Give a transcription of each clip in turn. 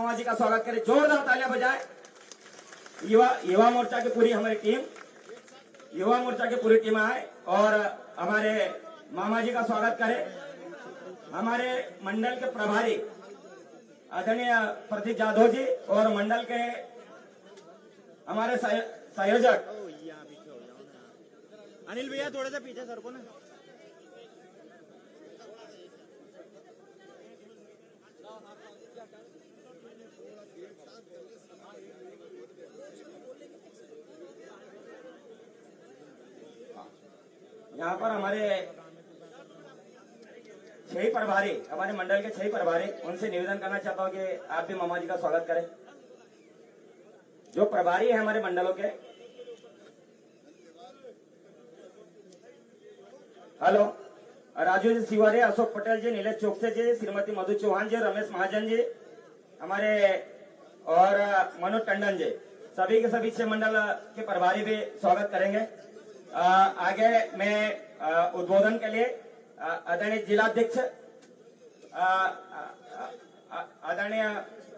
मामा जी का स्वागत करें, जोरदार तालियां बजाएं। युवा मोर्चा की पूरी हमारी टीम, युवा मोर्चा की पूरी टीम आए और हमारे मामा जी का स्वागत करें। हमारे मंडल के प्रभारी आदरणीय प्रदीप जाधव जी और मंडल के हमारे संयोजक अनिल भैया थोड़े से पीछे सर को ना। यहाँ पर हमारे 6 प्रभारी, हमारे मंडल के 6 प्रभारी, उनसे निवेदन करना चाहता हूँ कि आप भी मामा जी का स्वागत करें। जो प्रभारी है हमारे मंडलों के, हेलो, राजू जी सिवारे, अशोक पटेल जी, नीलेश चौकसे जी, श्रीमती मधु चौहान जी, रमेश महाजन जी, हमारे और मनोज टंडन जी, सभी के सभी 6 मंडल के प्रभारी भी स्वागत करेंगे। आगे मैं उद्बोधन के लिए आदरणीय जिलाध्यक्ष आदरणीय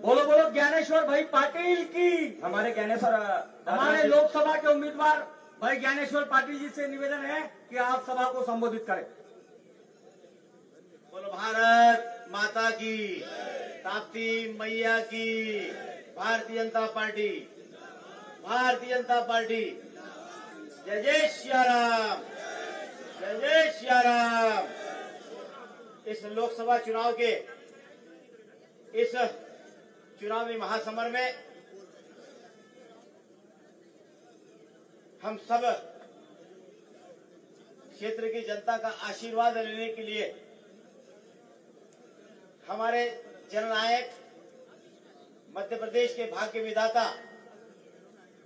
बोलो बोलो ज्ञानेश्वर भाई पाटिल की, हमारे ज्ञानेश्वर हमारे लोकसभा के उम्मीदवार भाई ज्ञानेश्वर पाटिल जी से निवेदन है कि आप सभा को संबोधित करें। बोलो भारत माता की, ताप्ती मैया की, भारतीय जनता पार्टी, भारतीय जनता पार्टी, जय जय श्री राम, जय जय श्री राम। इस लोकसभा चुनाव के इस चुनावी महासमर में हम सब क्षेत्र की जनता का आशीर्वाद लेने के लिए हमारे जननायक मध्य प्रदेश के भाग्य विधाता,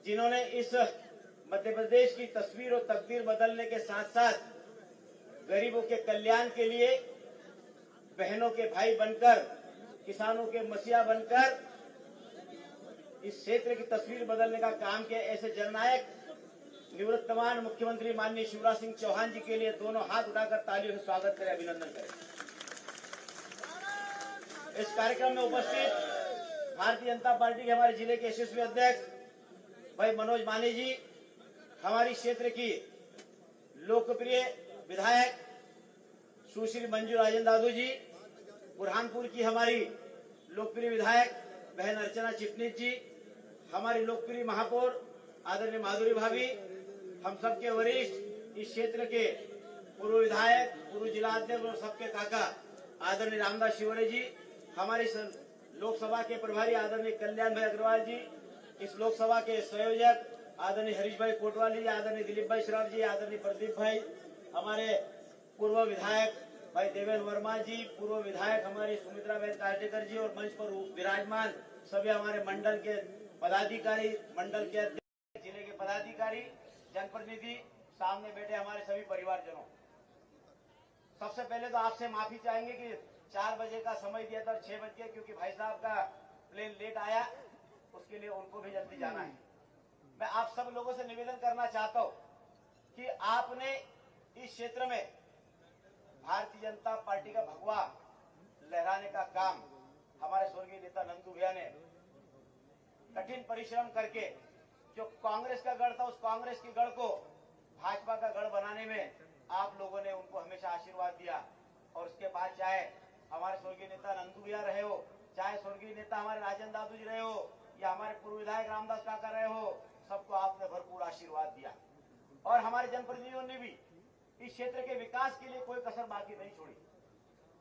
जिन्होंने इस मध्य प्रदेश की तस्वीर और तकदीर बदलने के साथ साथ गरीबों के कल्याण के लिए बहनों के भाई बनकर, किसानों के मसीहा बनकर इस क्षेत्र की तस्वीर बदलने का काम किया, ऐसे जननायक निवृत्तमान मुख्यमंत्री माननीय शिवराज सिंह चौहान जी के लिए दोनों हाथ उठाकर तालियों से स्वागत करें, अभिनंदन करें। इस कार्यक्रम में उपस्थित भारतीय जनता पार्टी के हमारे जिले के यशस्वी अध्यक्ष भाई मनोज मानी जी, हमारी क्षेत्र की लोकप्रिय विधायक सुश्री मंजू राजन दादू जी, बुरहानपुर की हमारी लोकप्रिय विधायक बहन अर्चना चिटनीस जी, हमारी लोकप्रिय महापौर आदरणीय माधुरी भाभी, हम सबके वरिष्ठ इस क्षेत्र के पूर्व विधायक, पूर्व जिलाध्यक्ष और सबके काका आदरणीय रामदास शिवरे जी, हमारी लोकसभा के प्रभारी आदरणीय कल्याण भाई अग्रवाल जी, इस लोकसभा के संयोजक आदरणीय हरीश भाई कोटवाल जी, आदरणीय दिलीप भाई श्राव जी, आदरणीय प्रदीप भाई, हमारे पूर्व विधायक भाई देवेंद्र वर्मा जी, पूर्व विधायक हमारी सुमित्रा बहन काटेकर जी और मंच पर विराजमान सभी हमारे मंडल के पदाधिकारी, मंडल के अध्यक्ष, जिले के पदाधिकारी, जनप्रतिनिधि, सामने बैठे हमारे सभी परिवारजनों, सबसे पहले तो आपसे माफी चाहेंगे कि 4 बजे का समय दिया था, 6 बज गए, क्योंकि भाई साहब का प्लेन लेट आया, उसके लिए उनको भी जल्दी जाना है। मैं आप सब लोगों से निवेदन करना चाहता हूं कि आपने इस क्षेत्र में भारतीय जनता पार्टी का भगवा लहराने का काम हमारे स्वर्गीय नेता नंदू भैया ने कठिन परिश्रम करके, जो कांग्रेस का गढ़ था उस कांग्रेस के गढ़ को भाजपा का गढ़ बनाने में आप लोगों ने उनको हमेशा आशीर्वाद दिया। और उसके बाद चाहे हमारे स्वर्गीय नेता नंदू भैया रहे हो, चाहे स्वर्गीय नेता हमारे राजन दादू जी रहे हो, या हमारे पूर्व विधायक रामदास काका रहे हो, सबको आपने भरपूर आशीर्वाद दिया। और हमारे जनप्रतिनिधियों ने भी इस क्षेत्र के विकास के लिए कोई कसर बाकी नहीं छोड़ी।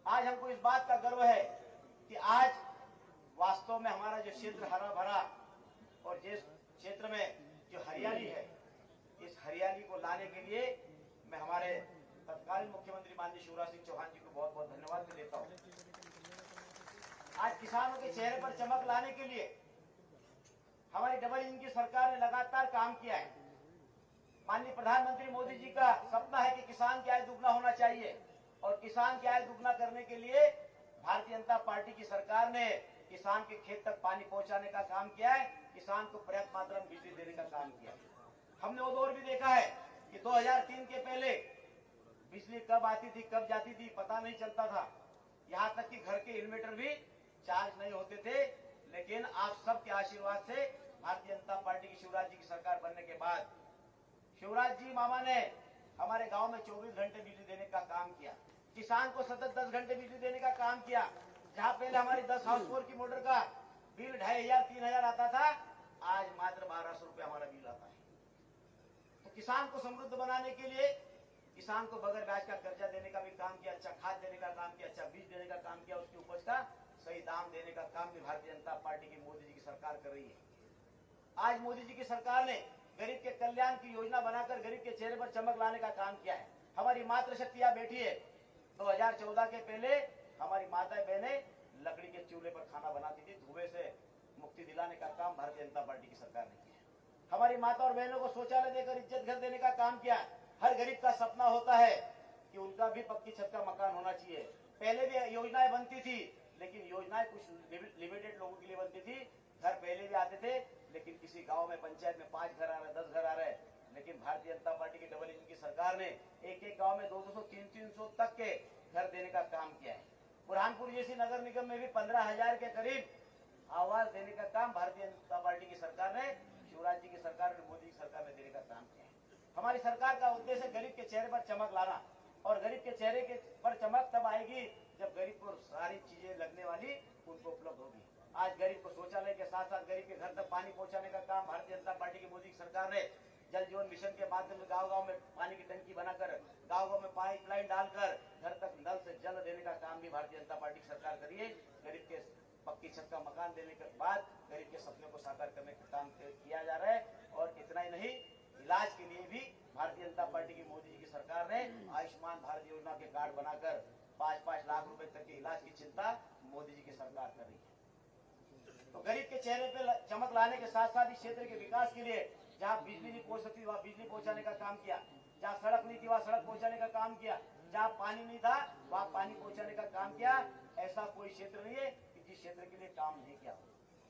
आज हमको इस बात का गर्व है कि आज वास्तव में हमारा जो क्षेत्र हरा भरा और जिस क्षेत्र में जो हरियाली है, इस हरियाली को लाने के लिए मैं हमारे तत्कालीन मुख्यमंत्री माननीय शिवराज सिंह चौहान जी को बहुत बहुत धन्यवाद देता हूं। आज किसानों के चेहरे पर चमक लाने के लिए हमारी डबल इंजन की सरकार ने लगातार काम किया है। माननीय प्रधानमंत्री मोदी जी का सपना है कि किसान की आय दुगना होना चाहिए, और किसान की आय दुगना करने के लिए भारतीय जनता पार्टी की सरकार ने किसान के खेत तक पानी पहुंचाने का काम किया है, किसान को पर्याप्त मात्रा में बिजली देने का काम किया है। हमने वो दौर भी देखा है कि 2003 के पहले बिजली कब आती थी कब जाती थी पता नहीं चलता था, यहाँ तक कि घर के इन्वर्टर भी चार्ज नहीं होते थे, लेकिन आशीर्वाद से भारतीय जनता पार्टी की शिवराज जी की सरकार बनने के बाद शिवराज जी मामा ने हमारे गांव में 24 घंटे बिजली देने का काम किया। किसान को सतत 10 घंटे बिजली देने का काम किया। जहां पहले हमारी 10 हाउस फोर की मोटर का बिल 2500-3000 आता था, आज मात्र 1200 रुपये हमारा बिल आता है। तो किसान को समृद्ध बनाने के लिए किसान को बगैर ब्याज का कर्जा देने का भी काम किया, अच्छा खाद देने का काम किया, अच्छा बीज देने का काम किया, उसकी उपज का सही दाम देने का काम भी भारतीय जनता पार्टी की मोदी जी की सरकार कर रही है। आज मोदी जी की सरकार ने गरीब के कल्याण की योजना बनाकर गरीब के चेहरे पर चमक लाने का काम किया है। हमारी मातृशक्तियां बैठी है। 2014 के पहले हमारी माताएं बहनें लकड़ी के चूल्हे पर खाना बनाती थी। धुएं से मुक्ति दिलाने का काम भारतीय जनता पार्टी की सरकार ने किया है। हमारी माता और बहनों को शौचालय देकर इज्जत घर देने का काम किया। हर गरीब का सपना होता है कि उनका भी पक्की छत का मकान होना चाहिए। पहले भी योजनाएं बनती थी, लेकिन योजनाएं कुछ लिमिटेड लोगों के लिए बनती थी। घर पहले भी आते थे, लेकिन किसी गांव में पंचायत में 5 घर आ रहे, 10 घर आ रहे। लेकिन भारतीय जनता पार्टी की डबल इंजन की सरकार ने एक गांव में 200, 300 तक के घर देने का काम किया है। बुरहानपुर जैसी नगर निगम में भी 15,000 के करीब आवास देने का काम भारतीय जनता पार्टी की सरकार ने, शिवराज जी की सरकार ने, मोदी की सरकार ने देने का काम किया है। हमारी सरकार का उद्देश्य गरीब के चेहरे पर चमक लाना, और गरीब के चेहरे के पर चमक तब आएगी जब गरीब को सारी चीजें लगने वाली उनको उपलब्ध होगी। आज गरीब को शौचालय के साथ साथ गरीब के घर तक पानी पहुंचाने का काम भारतीय जनता पार्टी की मोदी सरकार ने जल जीवन मिशन के माध्यम से गांव-गांव में पानी की टंकी बनाकर, गांव-गांव में पाइपलाइन डालकर घर तक नल से जल देने का काम भी भारतीय जनता पार्टी की सरकार करी है। गरीब के पक्की छत का मकान देने के बाद गरीब के सपने को साकार करने का काम किया जा रहा है। और इतना ही नहीं, इलाज के लिए भी भारतीय जनता पार्टी की मोदी जी की सरकार ने आयुष्मान भारत योजना के कार्ड बनाकर 5-5 लाख रुपए तक के इलाज की चिंता मोदी जी की सरकार कर रही है। तो गरीब के चेहरे पे चमक लाने के साथ साथ इस क्षेत्र के विकास के लिए जहाँ बिजली नहीं पहुंच सकती वहाँ बिजली पहुंचाने का काम किया, जहाँ सड़क नहीं थी वहाँ सड़क पहुंचाने का काम किया, जहाँ पानी नहीं था वहाँ पानी पहुंचाने का काम किया। ऐसा कोई क्षेत्र नहीं है कि जिस क्षेत्र के लिए काम नहीं किया हो।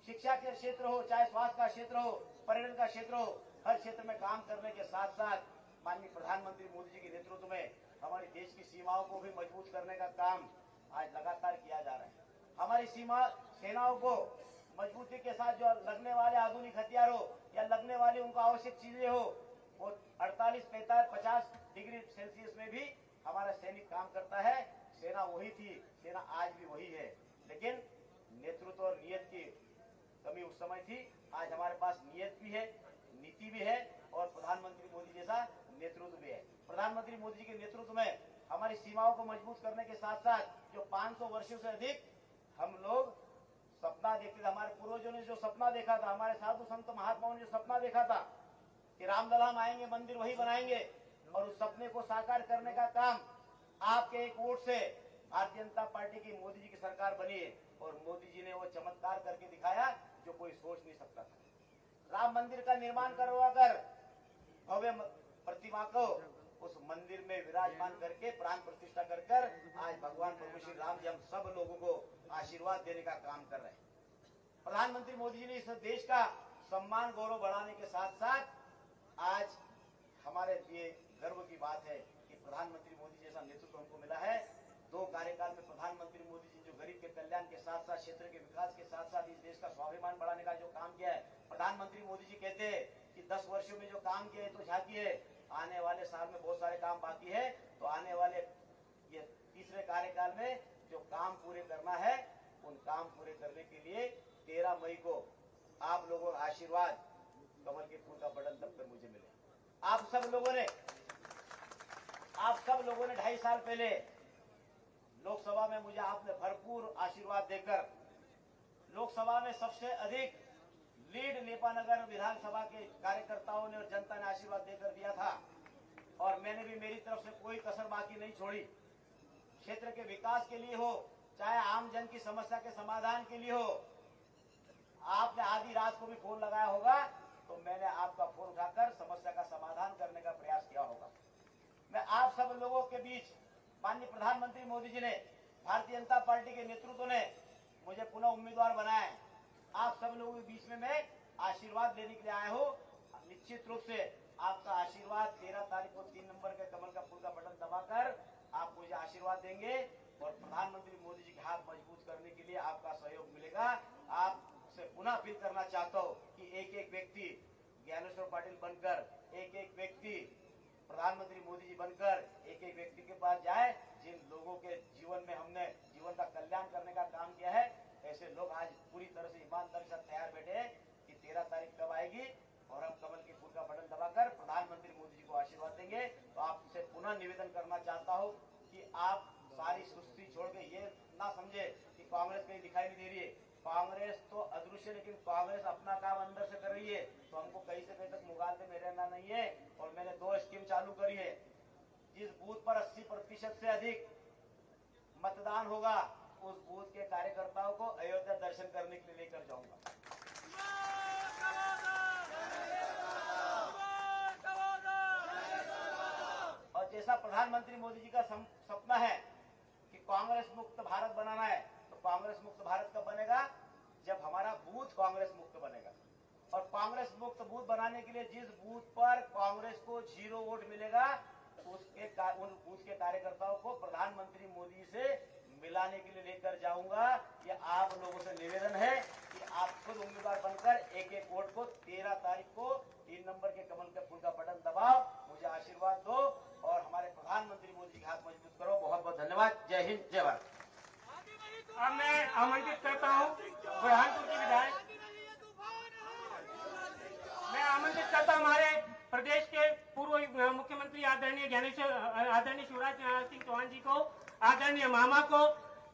शिक्षा के क्षेत्र हो, चाहे स्वास्थ्य का क्षेत्र हो, पर्यटन का क्षेत्र हो, हर क्षेत्र में काम करने के साथ साथ माननीय प्रधानमंत्री मोदी जी के नेतृत्व में हमारे देश की सीमाओं को भी मजबूत करने का काम आज लगातार किया जा रहा है। हमारी सीमा सेनाओं को मजबूती के साथ जो लगने वाले आधुनिक हथियार हो या लगने वाली उनको आवश्यक चीजें हो, वो 48, 45, 50 डिग्री सेल्सियस में भी हमारा सैनिक काम करता है। सेना वही थी, सेना आज भी वही है, लेकिन नेतृत्व और नियत की कमी उस समय थी। आज हमारे पास नियत भी है, नीति भी है और प्रधानमंत्री मोदी जैसा नेतृत्व भी है। प्रधानमंत्री मोदी जी के नेतृत्व में हमारी सीमाओं को मजबूत करने के साथ साथ जो 500 वर्षों से अधिक हम लोग सपना देखते थे, हमारे पूर्वजों ने जो सपना देखा था, हमारे साधु संत महात्माओं ने जो सपना देखा था कि रामलला हम आएंगे, मंदिर वही बनाएंगे, और उस सपने को साकार करने का काम आपके एक वोट से भारतीय जनता पार्टी की मोदी जी की सरकार बनी है। और मोदी जी ने वो चमत्कार करके दिखाया जो कोई सोच नहीं सकता था। राम मंदिर का निर्माण करवा कर भव्य प्रतिमा को उस मंदिर में विराजमान करके प्राण प्रतिष्ठा कर कर आज भगवान प्रभु श्री राम जी हम सब लोगों को आशीर्वाद देने का काम कर रहे हैं। प्रधानमंत्री मोदी जी ने इस देश का सम्मान गौरव बढ़ाने के साथ साथ आज हमारे लिए गर्व की बात है कि प्रधानमंत्री मोदी जैसा नेतृत्व हमको मिला है। 2 कार्यकाल में प्रधानमंत्री मोदी जी जो गरीब के कल्याण के साथ साथ क्षेत्र के विकास के साथ साथ इस देश का स्वाभिमान बढ़ाने का जो काम किया है। प्रधानमंत्री मोदी जी कहते हैं कि 10 वर्षों में जो काम किया है तो झांकी है, आने वाले साल में बहुत सारे काम बाकी है। तो आने वाले ये तीसरे कार्यकाल में जो काम पूरे करना है, उन काम पूरे करने के लिए 13 मई को आप लोगों का आशीर्वाद कमल के फूल का बटन दबकर मुझे मिले। आप सब लोगों ने 2.5 साल पहले लोकसभा में मुझे आपने भरपूर आशीर्वाद देकर लोकसभा में सबसे अधिक लीड नेपानगर विधानसभा के कार्यकर्ताओं ने और जनता ने आशीर्वाद देकर दिया था। और मैंने भी मेरी तरफ से कोई कसर बाकी नहीं छोड़ी। क्षेत्र के विकास के लिए हो, चाहे आम जन की समस्या के समाधान के लिए हो, आपने आधी रात को भी फोन लगाया होगा तो मैंने आपका फोन उठाकर समस्या का समाधान करने का प्रयास किया होगा। मैं आप सब लोगों के बीच माननीय प्रधानमंत्री मोदी जी ने, भारतीय जनता पार्टी के नेतृत्व ने मुझे पुनः उम्मीदवार बनाया है। आप सब लोगों के बीच में मैं आशीर्वाद लेने के लिए आया हूँ। निश्चित रूप से आपका आशीर्वाद 13 तारीख को 3 नंबर के कमल का फूल का बटन दबाकर आप मुझे आशीर्वाद देंगे और प्रधानमंत्री मोदी जी के हाथ मजबूत करने के लिए आपका सहयोग मिलेगा। आपसे पुनः अपील करना चाहता हूँ कि एक एक व्यक्ति ज्ञानेश्वर पाटिल बनकर, एक एक व्यक्ति प्रधानमंत्री मोदी जी बनकर एक एक व्यक्ति के पास जाए। जिन लोगों के जीवन में हमने जीवन का कल्याण करने का काम किया है, ऐसे लोग आज पूरी तरह से ईमानदारी से तैयार बैठे हैं कि 13 तारीख कब आएगी और हम कमल के फूल का बटन दबाकर प्रधानमंत्री मोदी जी को आशीर्वाद देंगे। तो आपसे पुनः निवेदन करना चाहता हूँ कि आप सारी सुस्ती छोड़ के ये ना समझे कि कांग्रेस कहीं दिखाई नहीं दे रही है। कांग्रेस तो अदृश्य, लेकिन कांग्रेस अपना काम अंदर से कर रही है। तो हमको कहीं से कहीं तक मुगालते में रहना नहीं है। और मैंने 2 स्कीम चालू करी है। जिस बूथ पर 80% से अधिक मतदान होगा, उस बूथ के कार्यकर्ताओं को अयोध्या दर्शन करने के लिए लेकर जाऊंगा। और जैसा प्रधानमंत्री मोदी जी का सपना है कि कांग्रेस मुक्त भारत बनाना है, तो कांग्रेस मुक्त भारत कब बनेगा? जब हमारा बूथ कांग्रेस मुक्त बनेगा। और कांग्रेस मुक्त बूथ बनाने के लिए जिस बूथ पर कांग्रेस को 0 वोट मिलेगा, उन बूथ के कार्यकर्ताओं को प्रधानमंत्री मोदी से मिलाने के लिए लेकर जाऊंगा। ये आप लोगों से निवेदन है कि आप खुद उम्मीदवार बनकर एक एक वोट को 13 तारीख को 3 नंबर के कमल के फूल का बटन दबाओ, मुझे आशीर्वाद दो और हमारे प्रधानमंत्री मोदी जी के हाथ मजबूत करो। बहुत बहुत धन्यवाद। जय हिंद, जय भारत। अब मैं आमंत्रित करता हूँ बुरहानपुर की विधायक, मैं आमंत्रित करता हूँ हमारे प्रदेश के पूर्व मुख्यमंत्री आदरणीय शिवराज सिंह चौहान जी को, आदरणीय मामा को,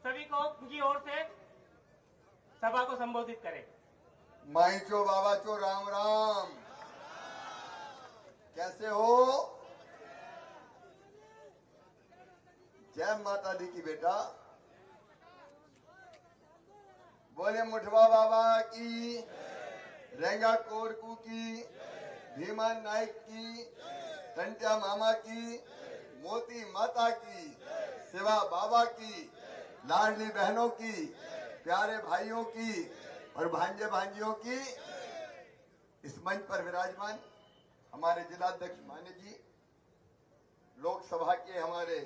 सभी को उनकी ओर से सभा को संबोधित करें। माईचो बाबा चो राम राम, कैसे हो? जय माता दी की बेटा। बोले मुठवा बाबा की, रेंगा कोरकू की, भीमा नाइक की, टंटिया मामा की, मोती माता की, शिवा बाबा की, लाडली बहनों की, प्यारे भाइयों की और भांजे भांजियों की, इस मंच पर विराजमान हमारे जिलाध्यक्ष मान्य जी, लोकसभा के हमारे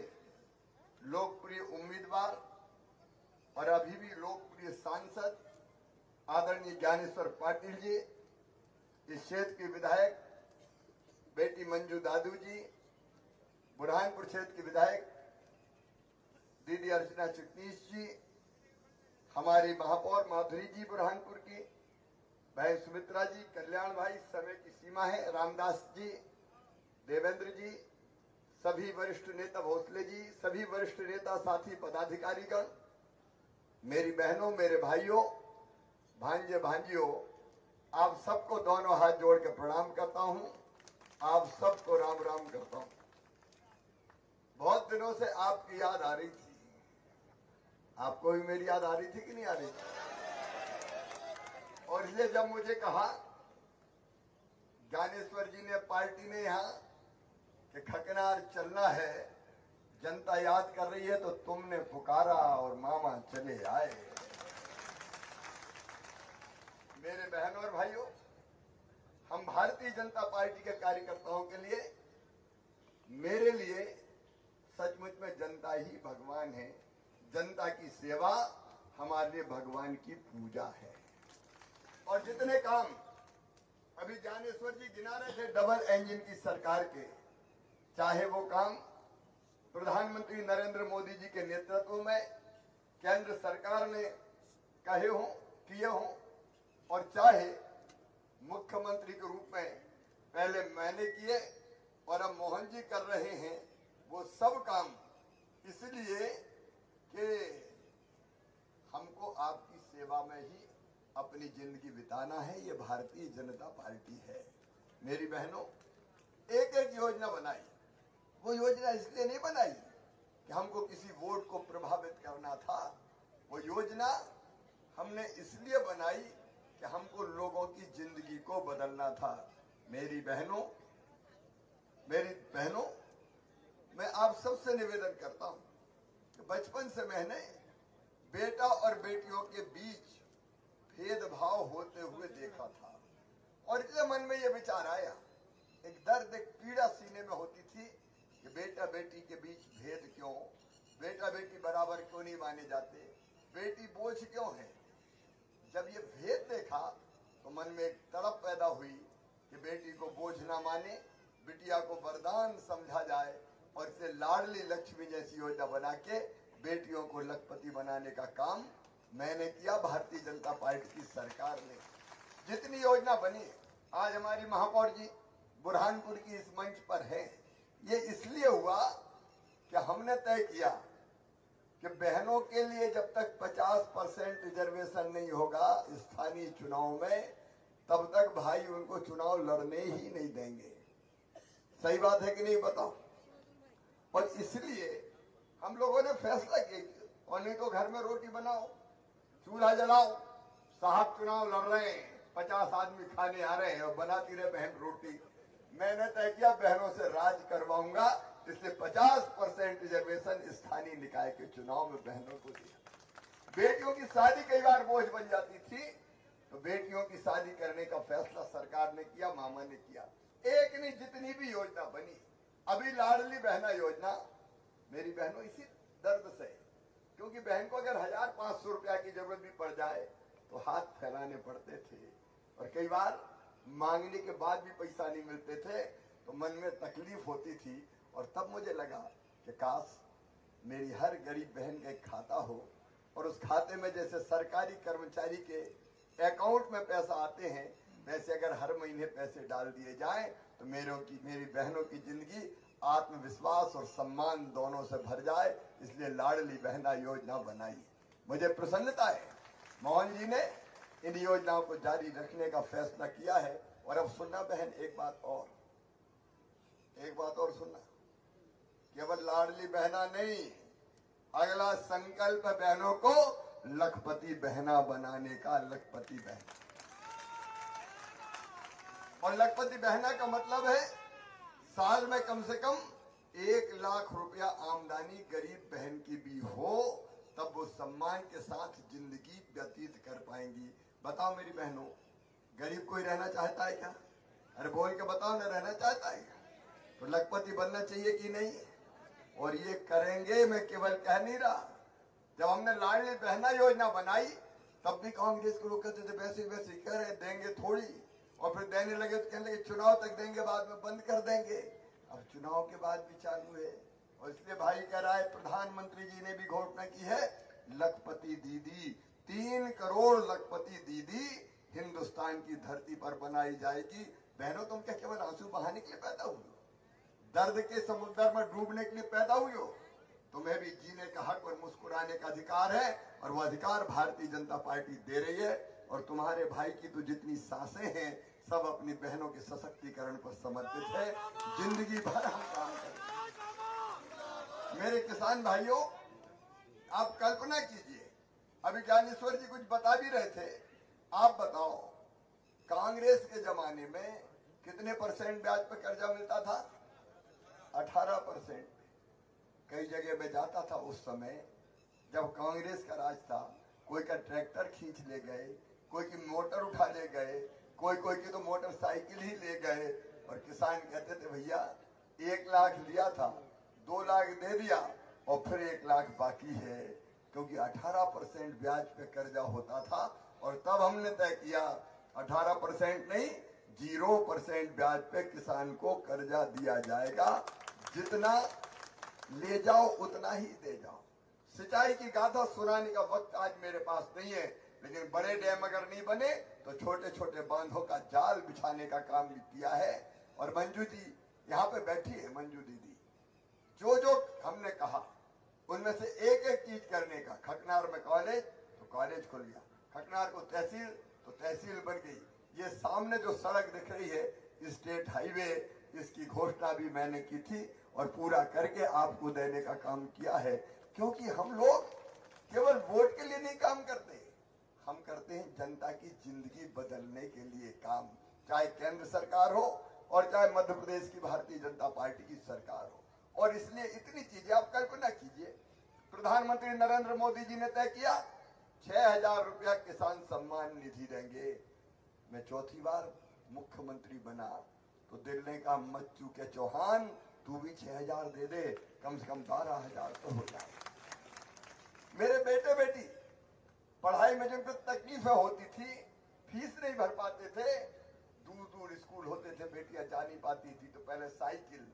लोकप्रिय उम्मीदवार और अभी भी लोकप्रिय सांसद आदरणीय ज्ञानेश्वर पाटिल जी, इस क्षेत्र के विधायक बेटी मंजू दादू जी, बुरहानपुर क्षेत्र की विधायक दीदी अर्चना चिटनीस जी, हमारी महापौर माधुरी जी बुरहानपुर की, भाई सुमित्रा जी, कल्याण भाई, समय की सीमा है, रामदास जी, देवेंद्र जी, सभी वरिष्ठ नेता भोसले जी, सभी वरिष्ठ नेता साथी पदाधिकारीगण, मेरी बहनों, मेरे भाइयों, भांजे भांजियों, आप सबको दोनों हाथ जोड़ के प्रणाम करता हूं। आप सबको राम राम करता हूं। बहुत दिनों से आपकी याद आ रही थी। आपको भी मेरी याद आ रही थी कि नहीं आ रही थी? और इसलिए जब मुझे कहा ज्ञानेश्वर जी ने, पार्टी ने यहां कि खकनार चलना है, जनता याद कर रही है, तो तुमने पुकारा और मामा चले आए। मेरे बहनों और भाइयों, हम भारतीय जनता पार्टी के कार्यकर्ताओं के लिए, मेरे लिए सचमुच में जनता ही भगवान है। जनता की सेवा हमारे लिए भगवान की पूजा है। और जितने काम अभी ज्ञानेश्वर जी गिना रहे थे डबल इंजन की सरकार के, चाहे वो काम प्रधानमंत्री नरेंद्र मोदी जी के नेतृत्व में केंद्र सरकार ने कहे हों, किए हों, और चाहे मुख्यमंत्री के रूप में पहले मैंने किए और अब मोहन जी कर रहे हैं, वो सब काम इसलिए कि हमको आपकी सेवा में ही अपनी जिंदगी बिताना है। ये भारतीय जनता पार्टी है। मेरी बहनों, एक एक योजना बनाई। वो योजना इसलिए नहीं बनाई कि हमको किसी वोट को प्रभावित करना था। वो योजना हमने इसलिए बनाई कि हमको लोगों की जिंदगी को बदलना था। मेरी बहनों, मैं आप सबसे निवेदन करता हूं कि बचपन से मैंने बेटा और बेटियों के बीच भेदभाव होते हुए देखा था। और इसलिए मन में यह विचार आया, एक दर्द, एक पीड़ा सीने में होती थी कि बेटा बेटी के बीच भेद क्यों, बेटा बेटी बराबर क्यों नहीं माने जाते, बेटी बोझ क्यों है। जब ये भेद देखा तो मन में एक तड़प पैदा हुई कि बेटी को बोझ ना माने, बिटिया को वरदान समझा जाए और इसे लाडली लक्ष्मी जैसी योजना बना के बेटियों को लखपति बनाने का काम मैंने किया। भारतीय जनता पार्टी की सरकार ने जितनी योजना बनी, आज हमारी महापौर जी बुरहानपुर की इस मंच पर है, ये इसलिए हुआ कि हमने तय किया कि बहनों के लिए जब तक 50% रिजर्वेशन नहीं होगा स्थानीय चुनाव में, तब तक भाई उनको चुनाव लड़ने ही नहीं देंगे। सही बात है कि नहीं बताओ? और इसलिए हम लोगों ने फैसला किया, और नहीं तो घर में रोटी बनाओ, चूल्हा जलाओ, साहब चुनाव लड़ रहे हैं, 50 आदमी खाने आ रहे हैं और बनाती रहे बहन रोटी। मैंने तय किया बहनों से राज करवाऊंगा, इसलिए 50% रिजर्वेशन स्थानीय निकाय के चुनाव में बहनों को दिया। बेटियों की शादी कई बार बोझ बन जाती थी, तो बेटियों की शादी करने का फैसला सरकार ने किया, मामा ने किया। एक नहीं, जितनी भी योजना बनी, अभी लाडली बहना योजना, मेरी बहनों इसी दर्द से, क्योंकि बहन को अगर 1500 रुपया की जरूरत भी पड़ जाए तो हाथ फैलाने पड़ते थे, और कई बार मांगने के बाद भी पैसा नहीं मिलते थे, तो मन में तकलीफ होती थी। और तब मुझे लगा कि काश मेरी हर गरीब बहन का एक खाता हो, और उस खाते में जैसे सरकारी कर्मचारी के अकाउंट में पैसा आते हैं, वैसे अगर हर महीने पैसे डाल दिए जाएं तो मेरी बहनों की जिंदगी आत्मविश्वास और सम्मान दोनों से भर जाए। इसलिए लाडली बहना योजना बनाई। मुझे प्रसन्नता है मोहन जी ने इन योजनाओं को जारी रखने का फैसला किया है। और अब सुनना बहन, एक बात और सुनना, केवल लाडली बहना नहीं, अगला संकल्प बहनों को लखपति बहना बनाने का। लखपति बहना, और लखपति बहना का मतलब है साल में कम से कम 1 लाख रुपया आमदनी गरीब बहन की भी हो, तब वो सम्मान के साथ जिंदगी व्यतीत कर पाएंगी। बताओ मेरी बहनों, गरीब कोई रहना चाहता है क्या? अरे बोल के बताओ ना, रहना चाहता है क्या? तो लखपति बनना चाहिए कि नहीं? और ये करेंगे, मैं केवल कह नहीं रहा। जब हमने लाडली बहना योजना बनाई, तब भी कांग्रेस को लोग कहते थे वैसे वैसे कह रहे, देंगे थोड़ी, और फिर देने लगे तो कहने लगे चुनाव तक देंगे, बाद में बंद कर देंगे। अब चुनाव के बाद भी चालू है, और इसलिए भाई कह रहा है, प्रधानमंत्री जी ने भी घोषणा की है, लखपति दीदी, 3 करोड़ लखपति दीदी हिंदुस्तान की धरती पर बनाई जाएगी। बहनों, तुम क्या केवल आंसू बहाने के लिए पैदा हुई हो? दर्द के समुद्र में डूबने के लिए पैदा हुई हो? तुम्हें भी जीने का हक और मुस्कुराने का अधिकार है, और वो अधिकार भारतीय जनता पार्टी दे रही है। और तुम्हारे भाई की तो जितनी सांसें हैं, सब अपनी बहनों के सशक्तिकरण पर समर्पित है। जिंदगी भर हम काम करेंगे। मेरे किसान भाइयों, आप कल्पना कीजिए, अभी ज्ञानेश्वर जी कुछ बता भी रहे थे, आप बताओ कांग्रेस के जमाने में कितने % ब्याज पर कर्जा मिलता था? 18%। कई जगह में जाता था उस समय जब कांग्रेस का राज था, कोई का ट्रैक्टर खींच ले गए, कोई की मोटर उठा ले गए, कोई की तो मोटरसाइकिल ही ले गए, और किसान कहते थे भैया 1 लाख लिया था, 2 लाख दे दिया, और फिर 1 लाख बाकी है, क्योंकि 18% ब्याज पे कर्जा होता था। और तब हमने तय किया 18% नहीं, 0% ब्याज पे किसान को कर्जा दिया जाएगा। जितना ले जाओ उतना ही दे जाओ। सिंचाई की गाथा सुनाने का वक्त आज मेरे पास नहीं है, लेकिन बड़े डैम अगर नहीं बने तो छोटे छोटे बांधों का जाल बिछाने का काम भी किया है। और मंजू जी यहाँ पे बैठी है, मंजू दीदी, जो जो हमने कहा उनमें से एक एक चीज करने का। खकनार में कॉलेज, तो कॉलेज खुल गया, खकनार को तहसील, तो तहसील बन गई। ये सामने जो सड़क दिख रही है स्टेट हाईवे, इसकी घोषणा भी मैंने की थी और पूरा करके आपको देने का काम किया है। क्योंकि हम लोग केवल वोट के लिए नहीं काम करते, हम करते हैं जनता की जिंदगी बदलने के लिए काम, चाहे केंद्र सरकार हो और चाहे मध्य प्रदेश की भारतीय जनता पार्टी की सरकार हो। और इसलिए इतनी चीजें आप कल्पना कीजिए, प्रधानमंत्री नरेंद्र मोदी जी ने तय किया 6000 रुपया किसान सम्मान निधि देंगे। मैं चौथी बार मुख्यमंत्री बना तो दिल ने कहा मत चूके चौहान, तू भी 6000 दे दे, कम से कम 12000 तो हो जाए। मेरे बेटे बेटी पढ़ाई में जिनको तकलीफें होती थी, फीस नहीं भर पाते थे, दूर दूर स्कूल होते थे, बेटियां जा नहीं पाती थी, तो पहले साइकिल,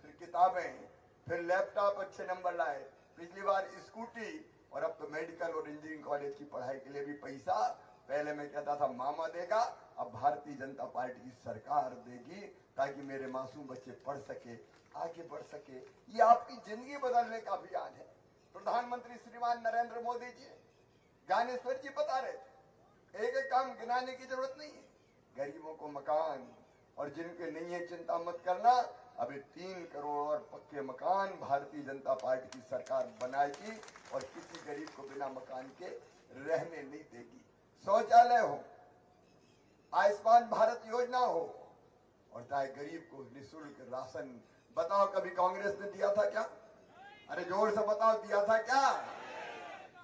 फिर किताबें, फिर लैपटॉप अच्छे नंबर लाए, पिछली बार स्कूटी, और अब तो मेडिकल और इंजीनियरिंग कॉलेज की पढ़ाई के लिए भी पैसा। पहले मैं कहता था मामा देगा, अब भारतीय जनता पार्टी की सरकार देगी, ताकि मेरे मासूम बच्चे पढ़ सके, आगे बढ़ सके। ये आपकी जिंदगी बदलने का अभियान है। प्रधानमंत्री श्रीमान नरेंद्र मोदी जी, ज्ञानेश्वर जी बता रहे थे, एक एक काम गिनाने की जरूरत नहीं है। गरीबों को मकान, और जिनके नहीं है चिंता मत करना, अभी 3 करोड़ और पक्के मकान भारतीय जनता पार्टी की सरकार बनाएगी, और किसी गरीब को बिना मकान के रहने नहीं देगी। शौचालय हो, आयुष्मान भारत योजना हो, और चाहे गरीब को निःशुल्क राशन। बताओ कभी कांग्रेस ने दिया था क्या? अरे जोर से बताओ, दिया था क्या?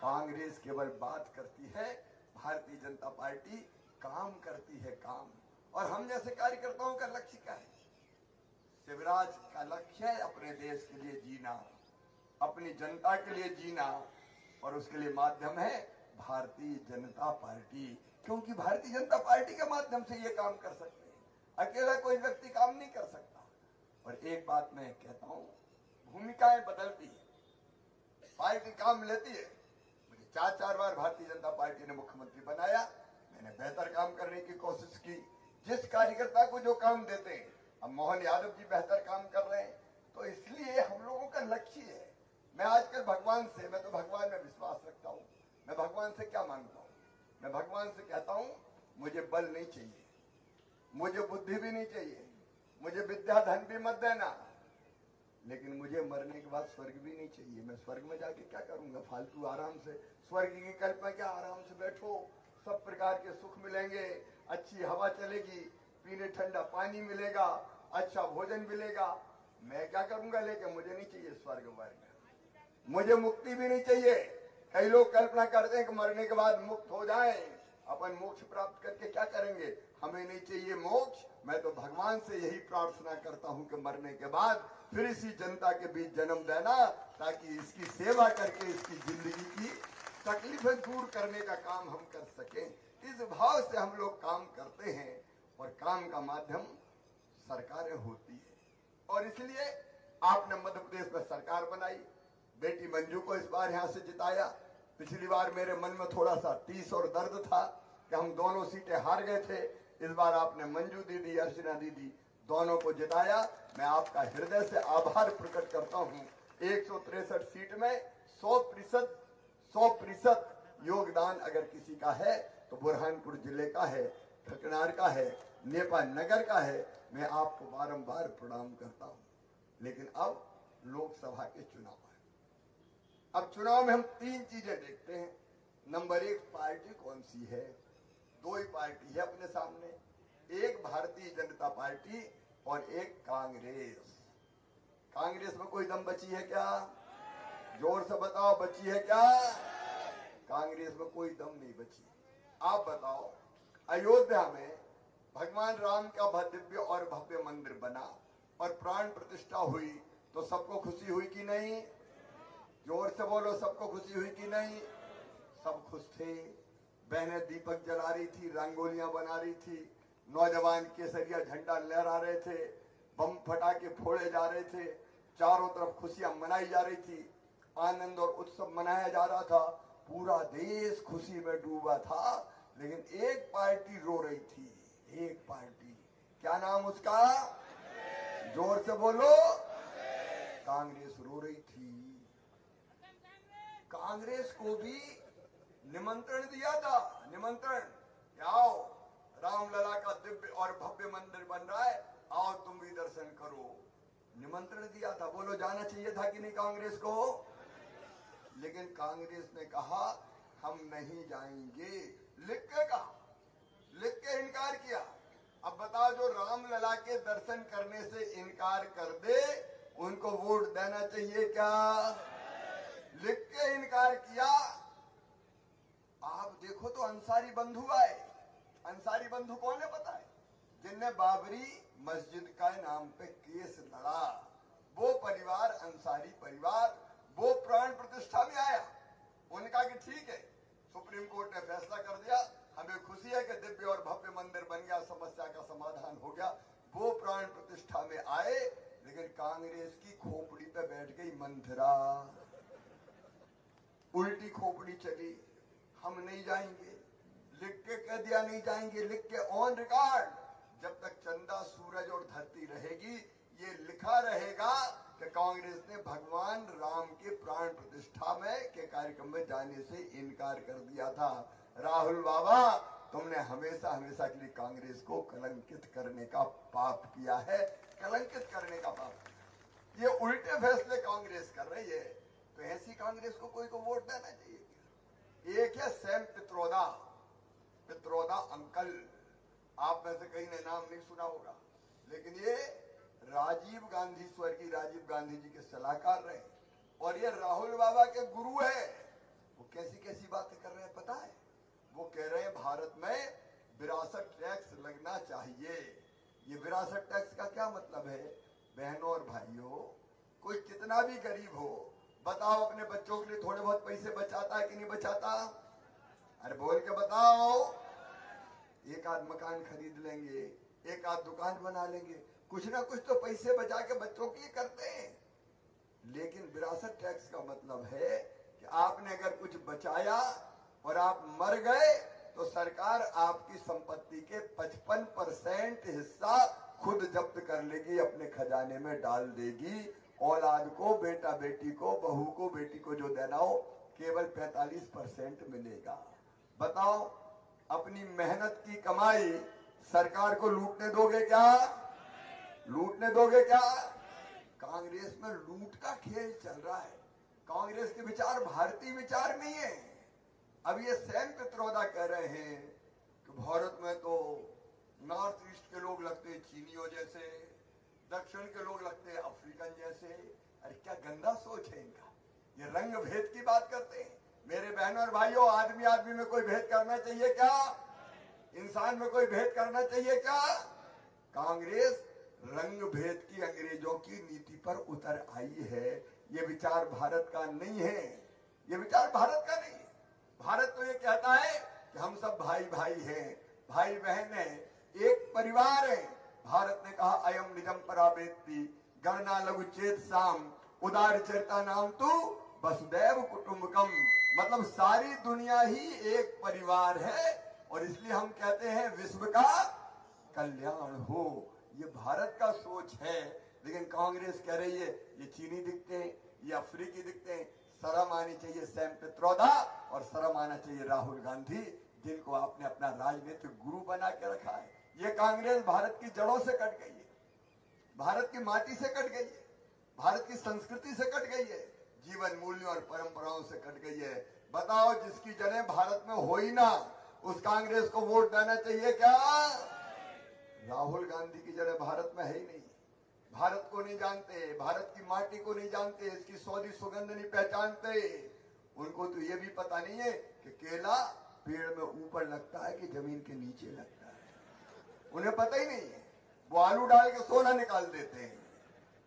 कांग्रेस केवल बात करती है, भारतीय जनता पार्टी काम करती है, काम। और हम जैसे कार्यकर्ताओं का लक्ष्य क्या है? शिवराज का लक्ष्य है अपने देश के लिए जीना, अपनी जनता के लिए जीना, और उसके लिए माध्यम है भारतीय जनता पार्टी। क्योंकि भारतीय जनता पार्टी के माध्यम से ये काम कर सकते हैं, अकेला कोई व्यक्ति काम नहीं कर सकता। और एक बात मैं कहता हूं, भूमिकाएं बदलती है, पार्टी काम लेती है। मुझे 4 बार भारतीय जनता पार्टी ने मुख्यमंत्री बनाया, मैंने बेहतर काम करने की कोशिश की। जिस कार्यकर्ता को जो काम देते हैं, अब मोहन यादव जी बेहतर काम कर रहे हैं, तो इसलिए हम लोगों का लक्ष्य है। मैं आजकल भगवान से, मैं तो भगवान में विश्वास रखता हूँ, मैं भगवान से क्या मांगता हूँ? मैं भगवान से कहता हूँ, मुझे बल नहीं चाहिए, मुझे बुद्धि भी नहीं चाहिए, मुझे विद्या धन भी मत देना, लेकिन मुझे मरने के बाद स्वर्ग भी नहीं चाहिए। मैं स्वर्ग में जाके क्या करूंगा फालतू आराम से? स्वर्ग की कल्पना क्या? आराम से बैठो, सब प्रकार के सुख मिलेंगे, अच्छी हवा चलेगी, पीने ठंडा पानी मिलेगा, अच्छा भोजन मिलेगा। मैं क्या करूंगा लेके? मुझे नहीं चाहिए स्वर्ग वर्ग, मुझे मुक्ति भी नहीं चाहिए। कई लोग कल्पना करते हैं कि मरने के बाद मुक्त हो जाएं, अपन मोक्ष प्राप्त करके क्या करेंगे? हमें नहीं चाहिए मोक्ष। मैं तो भगवान से यही प्रार्थना करता हूं कि मरने के बाद फिर इसी जनता के बीच जन्म देना, ताकि इसकी सेवा करके इसकी जिंदगी की तकलीफें दूर करने का काम हम कर सकें। इस भाव से हम लोग काम करते हैं, और काम का माध्यम सरकारें होती है। और इसलिए आपने मध्य प्रदेश में सरकार बनाई, बेटी मंजू को इस बार यहां से जिताया। पिछली बार मेरे मन में थोड़ा सा टीस और दर्द था कि हम दोनों सीटें हार गए थे। इस बार आपने मंजू दीदी, अर्चना दीदी दोनों को जिताया। मैं आपका हृदय से आभार प्रकट करता हूं। 163 सीट में 100% योगदान अगर किसी का है तो बुरहानपुर जिले का है, ठकनार का है, नेपा नगर का है। मैं आपको बारंबार प्रणाम करता हूं। लेकिन अब लोकसभा के चुनाव है। अब चुनाव में हम 3 चीजें देखते हैं। नंबर 1, पार्टी कौन सी है? 2 ही पार्टी है अपने सामने, एक भारतीय जनता पार्टी और एक कांग्रेस। कांग्रेस में कोई दम बची है क्या? जोर से बताओ, बची है क्या? कांग्रेस में कोई दम नहीं बची। आप बताओ, अयोध्या में भगवान राम का दिव्य और भव्य मंदिर बना और प्राण प्रतिष्ठा हुई, तो सबको खुशी हुई कि नहीं? जोर से बोलो, सबको खुशी हुई कि नहीं? सब खुश थे। बहनें दीपक जला रही थी, रंगोलियां बना रही थी, नौजवान केसरिया झंडा लहरा रहे थे, बम फटाके फोड़े जा रहे थे, चारों तरफ खुशियां मनाई जा रही थी, आनंद और उत्सव मनाया जा रहा था, पूरा देश खुशी में डूबा था। लेकिन एक पार्टी रो रही थी, एक पार्टी। क्या नाम उसका? जोर से बोलो। कांग्रेस रो रही थी। कांग्रेस को भी निमंत्रण दिया था, निमंत्रण, आओ रामलला का दिव्य और भव्य मंदिर बन रहा है, आओ तुम भी दर्शन करो। निमंत्रण दिया था। बोलो, जाना चाहिए था कि नहीं कांग्रेस को? लेकिन कांग्रेस ने कहा हम नहीं जाएंगे, लिख के कहा, लिख के इनकार किया। अब बताओ, जो रामलला के दर्शन करने से इनकार कर दे उनको वोट देना चाहिए क्या? लिख के इनकार किया। आप देखो तो अंसारी बंधु आए। अंसारी बंधु कौन है पता है? जिनने बाबरी मस्जिद का नाम पे केस लड़ा, वो परिवार, अंसारी परिवार, वो प्राण प्रतिष्ठा में आया। उनका कि ठीक है, सुप्रीम कोर्ट ने फैसला कर दिया। हमें खुशी है कि दिव्य और भव्य मंदिर बन गया, समस्या का समाधान हो गया, वो प्राण प्रतिष्ठा में आए। लेकिन कांग्रेस की खोपड़ी पे बैठ गई मंथरा, उल्टी खोपड़ी चली। हम नहीं जाएंगे, लिख के कह दिया नहीं जाएंगे, लिख के ऑन रिकॉर्ड। जब तक चंदा सूरज और धरती रहेगी ये लिखा रहेगा कि कांग्रेस ने भगवान राम के प्राण प्रतिष्ठा में के कार्यक्रम में जाने से इनकार कर दिया था। राहुल बाबा, तुमने हमेशा हमेशा के लिए कांग्रेस को कलंकित करने का पाप किया है, कलंकित करने का पाप। ये उल्टे फैसले कांग्रेस कर रही है, तो ऐसी कांग्रेस को कोई को वोट देना चाहिए। एक है सैम पित्रोदा, पित्रोदा अंकल, आप में से कहीं ने नाम नहीं सुना होगा, लेकिन ये राजीव गांधी, स्वर्गीय राजीव गांधी जी के सलाहकार रहे और ये राहुल बाबा के गुरु है। वो कैसी कैसी बातें कर रहे हैं पता है? वो कह रहे हैं भारत में विरासत टैक्स लगना चाहिए। ये विरासत टैक्स का क्या मतलब है? बहनों और भाइयों, कोई कितना भी गरीब हो, बताओ अपने बच्चों के लिए थोड़े बहुत पैसे बचाता है कि नहीं बचाता? अरे बोल के बताओ। एक आध मकान खरीद लेंगे, एक आध दुकान बना लेंगे, कुछ ना कुछ तो पैसे बचा के बच्चों के लिए करते हैं। लेकिन विरासत टैक्स का मतलब है कि आपने अगर कुछ बचाया और आप मर गए तो सरकार आपकी संपत्ति के 55% हिस्सा खुद जब्त कर लेगी, अपने खजाने में डाल देगी। औलाद को, बेटा बेटी को, बहू को, बेटी को जो देना हो केवल 45% मिलेगा। बताओ, अपनी मेहनत की कमाई सरकार को लूटने दोगे क्या? लूटने दोगे क्या? कांग्रेस में लूट का खेल चल रहा है। कांग्रेस के विचार भारतीय विचार नहीं है। अब ये सैम पित्रोदा कह रहे हैं कि भारत में तो नॉर्थ ईस्ट के लोग लगते हैं चीनियों जैसे, दक्षिण के लोग लगते हैं अफ्रीकन जैसे। अरे क्या गंदा सोच है इनका, ये रंग भेद की बात करते हैं। मेरे बहनों और भाइयों, आदमी आदमी में कोई भेद करना चाहिए क्या? इंसान में कोई भेद करना चाहिए क्या? कांग्रेस रंग भेद की अंग्रेजों की नीति पर उतर आई है। ये विचार भारत का नहीं है, ये विचार भारत का नहीं है। भारत तो ये कहता है कि हम सब भाई भाई हैं, भाई बहन हैं, एक परिवार है। भारत ने कहा अयम निजम परावेत्ति गणना लघु चेत साम उदार चरिता नाम तू वसुदैव कुटुंबकम। मतलब सारी दुनिया ही एक परिवार है और इसलिए हम कहते हैं विश्व का कल्याण हो। ये भारत का सोच है। लेकिन कांग्रेस कह रही है ये चीनी दिखते हैं, ये अफ्रीकी दिखते हैं। शर्म आनी चाहिए सैम पित्रोदा और शर्म आना चाहिए राहुल गांधी, जिनको आपने अपना राजनीतिक गुरु बना के रखा है। ये कांग्रेस भारत की जड़ों से कट गई है, भारत की माटी से कट गई है, भारत की संस्कृति से कट गई है, जीवन मूल्यों और परंपराओं से कट गई है। बताओ, जिसकी जड़ें भारत में हो ही ना, उस कांग्रेस को वोट देना चाहिए क्या? राहुल गांधी की जड़ें भारत में है ही नहीं, भारत को नहीं जानते, भारत की माटी को नहीं जानते, इसकी सौदी सुगंध नहीं पहचानते। उनको तो ये भी पता नहीं है कि केला पेड़ में ऊपर लगता है कि जमीन के नीचे लगता है। उन्हें पता ही नहीं है। वो आलू डाल के सोना निकाल देते हैं,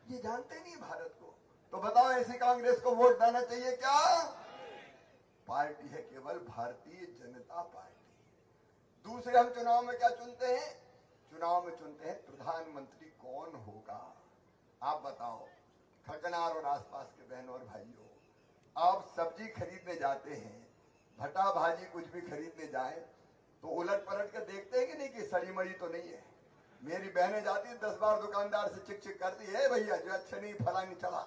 ये जानते नहीं भारत को। तो बताओ, ऐसी कांग्रेस को वोट देना चाहिए क्या? पार्टी है केवल भारतीय जनता पार्टी। दूसरे हम चुनाव में क्या चुनते हैं? चुनाव में चुनते हैं प्रधानमंत्री कौन होगा। आप बताओ, खकनार और आसपास के बहनों और भाइयों, आप सब्जी खरीदने जाते हैं, भटा भाजी कुछ भी खरीदने जाए तो उलट पलट कर देखते हैं कि नहीं कि सड़ी मड़ी तो नहीं है। मेरी बहनें जाती 10 बार दुकानदार से चिक चिक करती है, भैया जो अच्छा नहीं फला नहीं चला,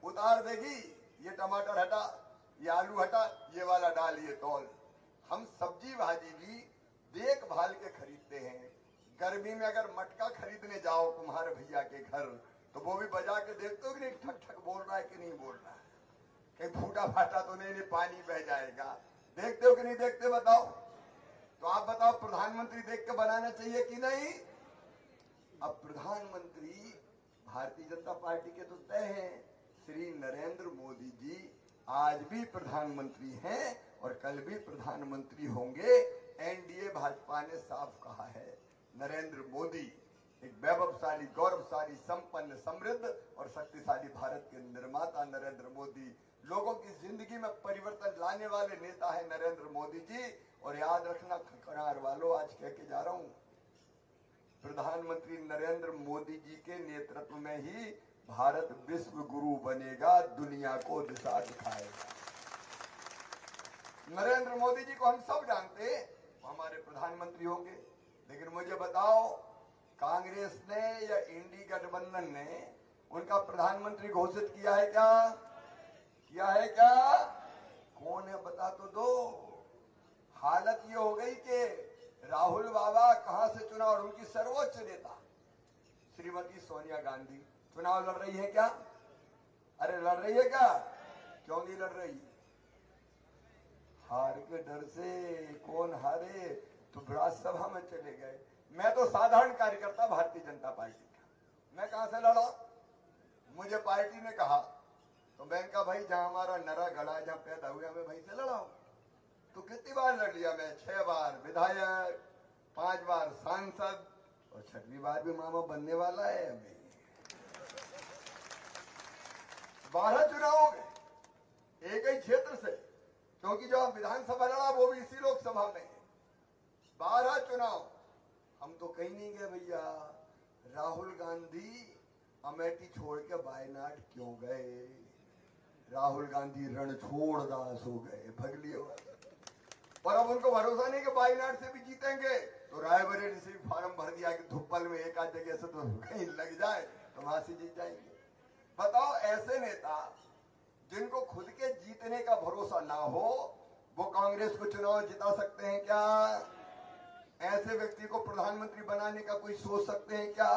उतार देगी, ये टमाटर हटा, ये आलू हटा, ये वाला डाल, ये तौल। हम सब्जी भाजी भी देखभाल के खरीदते हैं। गर्मी में अगर मटका खरीदने जाओ कुम्हार भैया के घर, तो वो भी बजा के देखते हो कि नहीं ठक ठक बोल रहा है कि नहीं बोल रहा है, कहीं फूटा फाटा तो नहीं, पानी बह जाएगा। देखते हो कि नहीं देखते? बताओ। तो आप बताओ, प्रधानमंत्री देख के बनाना चाहिए कि नहीं? अब प्रधानमंत्री भारतीय जनता पार्टी के तो तय हैं। श्री नरेंद्र मोदी जी आज भी प्रधानमंत्री हैं और कल भी प्रधानमंत्री होंगे। एनडीए भाजपा ने साफ कहा है, नरेंद्र मोदी एक वैभवशाली, गौरवशाली, संपन्न, समृद्ध और शक्तिशाली भारत के निर्माता नरेंद्र मोदी लोगों की जिंदगी में परिवर्तन लाने वाले नेता है नरेंद्र मोदी जी। और याद रखना खकरार वालों, आज कह के जा रहा हूं, प्रधानमंत्री नरेंद्र मोदी जी के नेतृत्व में ही भारत विश्व गुरु बनेगा, दुनिया को दिशा दिखाएगा। नरेंद्र मोदी जी को हम सब जानते हैं, वो हमारे प्रधानमंत्री होंगे। लेकिन मुझे बताओ, कांग्रेस ने या इंडी गठबंधन ने उनका प्रधानमंत्री घोषित किया है क्या? किया है क्या? कौन है बता तो दो। हालत ये हो गई कि राहुल बाबा कहां से चुनाव, और उनकी सर्वोच्च नेता श्रीमती सोनिया गांधी चुनाव लड़ रही है क्या? अरे लड़ रही है क्या? क्यों नहीं लड़ रही? हार के डर से। कौन हारे? तो विधानसभा में चले गए। मैं तो साधारण कार्यकर्ता भारतीय जनता पार्टी का, मैं कहां से लड़ा? मुझे पार्टी ने कहा, तो मैं कहा भाई जहां हमारा नरा गला, जहां पैदा हुआ, मैं भाई से लड़ा हूं। तो कितनी बार लड़ लिया मैं? 6 बार विधायक, 5 बार सांसद, और 6वीं बार भी मामा बनने वाला है अभी। 12 चुनाव हो गए एक ही क्षेत्र से, क्योंकि जो विधानसभा लड़ा वो भी इसी लोकसभा में है। 12 चुनाव। हम तो कहीं नहीं गए भैया। राहुल गांधी अमेठी छोड़ के वायनाड क्यों गए? राहुल गांधी रणछोड़दास हो गए, भगलिए। और अब उनको भरोसा नहीं कि वायनाड से भी जीतेंगे, तो रायबरेली से फार्म भर दिया कि धुप्पल में एक आध जगह से तो कहीं लग जाए तो वहां से जीत जाएंगे। बताओ, ऐसे नेता जिनको खुद के जीतने का भरोसा ना हो, वो कांग्रेस को चुनाव जिता सकते हैं क्या? ऐसे व्यक्ति को प्रधानमंत्री बनाने का कोई सोच सकते हैं क्या?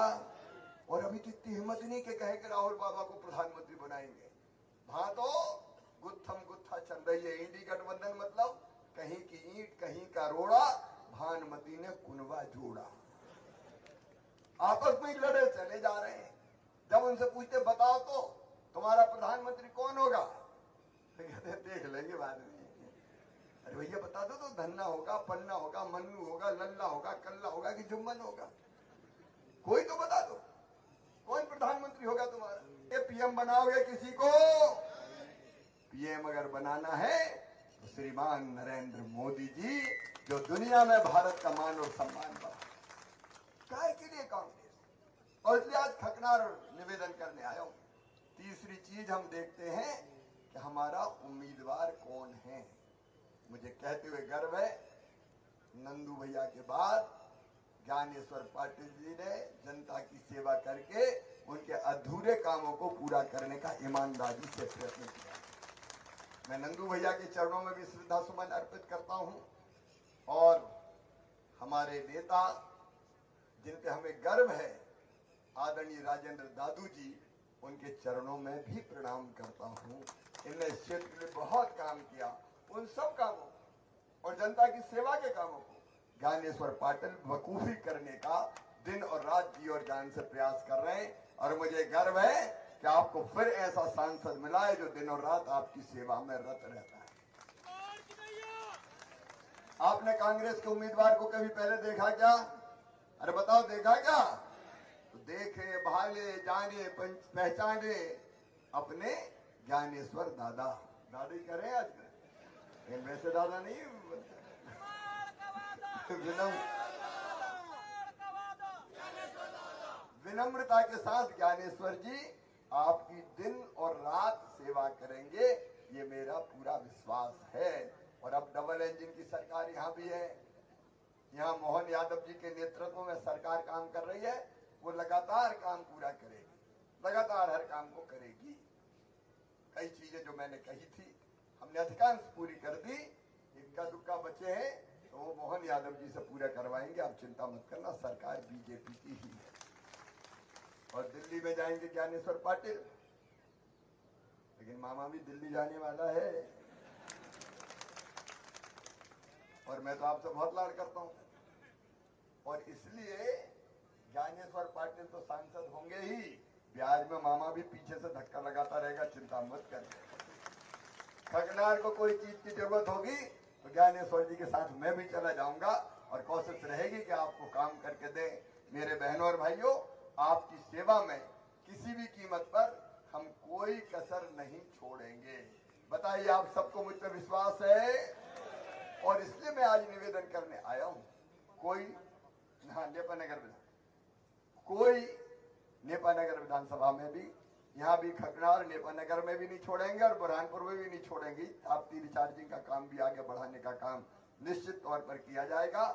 और अभी तो इतनी हिम्मत नहीं कि कहे कि राहुल बाबा को प्रधानमंत्री बनाएंगे। वहां तो गुत्थम गुत्था चल रही है। इंडी गठबंधन मतलब कहीं की ईंट कहीं का रोड़ा, भानुमति ने कुनवा जोड़ा। आपस में लड़े चले जा रहे हैं। जब उनसे पूछते बताओ तो तुम्हारा प्रधानमंत्री कौन होगा, तो कहते देख लेंगे बाद में। अरे भैया बता दो तो, धन्ना होगा, पन्ना होगा, मन्नू होगा, लल्ला होगा, कल्ला होगा कि जुम्मन होगा? कोई तो बता दो, कौन प्रधानमंत्री होगा तुम्हारा? ये पीएम बनाओगे किसी को? पीएम अगर बनाना है तो श्रीमान नरेंद्र मोदी जी, जो दुनिया में भारत का मान और सम्मान बढ़ा। काय के लिए कांग्रेस? और इसलिए आज खकनार निवेदन करने आया हूं। तीसरी चीज हम देखते हैं कि हमारा उम्मीदवार कौन है। मुझे कहते हुए गर्व है, नंदू भैया के बाद ज्ञानेश्वर पाटिल जी ने जनता की सेवा करके उनके अधूरे कामों को पूरा करने का ईमानदारी से प्रयत्न किया। मैं नंदू भैया के चरणों में भी श्रद्धा सुमन अर्पित करता हूं, और हमारे नेता जिन पे हमें गर्व है, आदरणीय राजेंद्र दादू जी, उनके चरणों में भी प्रणाम करता हूं। इनने इस क्षेत्र के लिए बहुत काम किया। उन सब कामों और जनता की सेवा के कामों को ज्ञानेश्वर पाटिल बखूबी करने का दिन और रात जी और जान से प्रयास कर रहे हैं। और मुझे गर्व है कि आपको फिर ऐसा सांसद मिला है जो दिन और रात आपकी सेवा में रत रहता है। आपने कांग्रेस के उम्मीदवार को कभी पहले देखा क्या? अरे बताओ, देखा क्या? तो देखे, भाले, जाने, पहचाने अपने ज्ञानेश्वर दादा। दादी करें आज, वैसे दादा नहीं, विनम्रता के साथ ज्ञानेश्वर जी आपकी दिन और रात सेवा करेंगे, ये मेरा पूरा विश्वास है। और अब डबल इंजन की सरकार यहाँ भी है। यहाँ मोहन यादव जी के नेतृत्व में सरकार काम कर रही है। वो लगातार काम पूरा करेगी, लगातार हर काम को करेगी। कई चीजें जो मैंने कही थी हमने अधिकांश पूरी कर दी। इक्का दुक्का बचे हैं तो वो मोहन यादव जी से पूरा करवाएंगे। आप चिंता मत करना, सरकार बीजेपी की ही है। और दिल्ली में जाएंगे ज्ञानेश्वर पाटिल, लेकिन मामा भी दिल्ली जाने वाला है। और मैं तो आपसे बहुत लाड करता हूं, और इसलिए ज्ञानेश्वर पाटिल तो सांसद होंगे ही, ब्याज में मामा भी पीछे से धक्का लगाता रहेगा। चिंता मत करिए। खगनार को कोई चीज की जरूरत होगी तो ज्ञानेश्वर जी के साथ मैं भी चला जाऊंगा, और कोशिश रहेगी कि आपको काम करके दें। मेरे बहनों और भाइयों, आपकी सेवा में किसी भी कीमत पर हम कोई कसर नहीं छोड़ेंगे। बताइए, आप सबको मुझ पर विश्वास है? और इसलिए मैं आज निवेदन करने आया हूं। कोई नेपानगर विधानसभा में भी, यहाँ भी खकनार नेपानगर में भी नहीं छोड़ेंगे और बुरहानपुर में भी नहीं छोड़ेंगे। ताप्ती रिचार्जिंग का काम भी आगे बढ़ाने का काम निश्चित तौर पर किया जाएगा।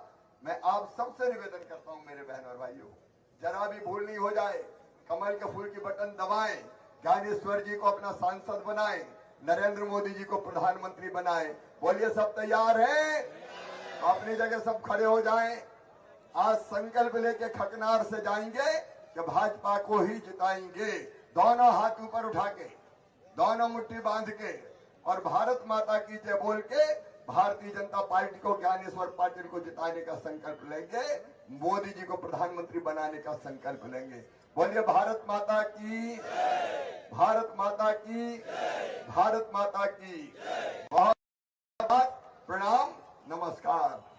मैं आप सबसे निवेदन करता हूं मेरे बहन और भाइयों, जरा भी भूल नहीं हो जाए, कमल के फूल की बटन दबाएं, ज्ञानेश्वर जी को अपना सांसद बनाएं, नरेंद्र मोदी जी को प्रधानमंत्री बनाएं। बोलिए, सब तैयार हैं? अपनी जगह सब खड़े हो जाएं। आज संकल्प लेके खकनार से जाएंगे कि भाजपा को ही जिताएंगे। दोनों हाथ ऊपर उठा के, दोनों मुट्ठी बांध के और भारत माता की जय बोल के भारतीय जनता पार्टी को, ज्ञानेश्वर पाटिल को जिताने का संकल्प लेंगे, मोदी जी को प्रधानमंत्री बनाने का संकल्प लेंगे। बोलिए, भारत माता की, भारत माता की, भारत माता की। बहुत बहुत प्रणाम, नमस्कार।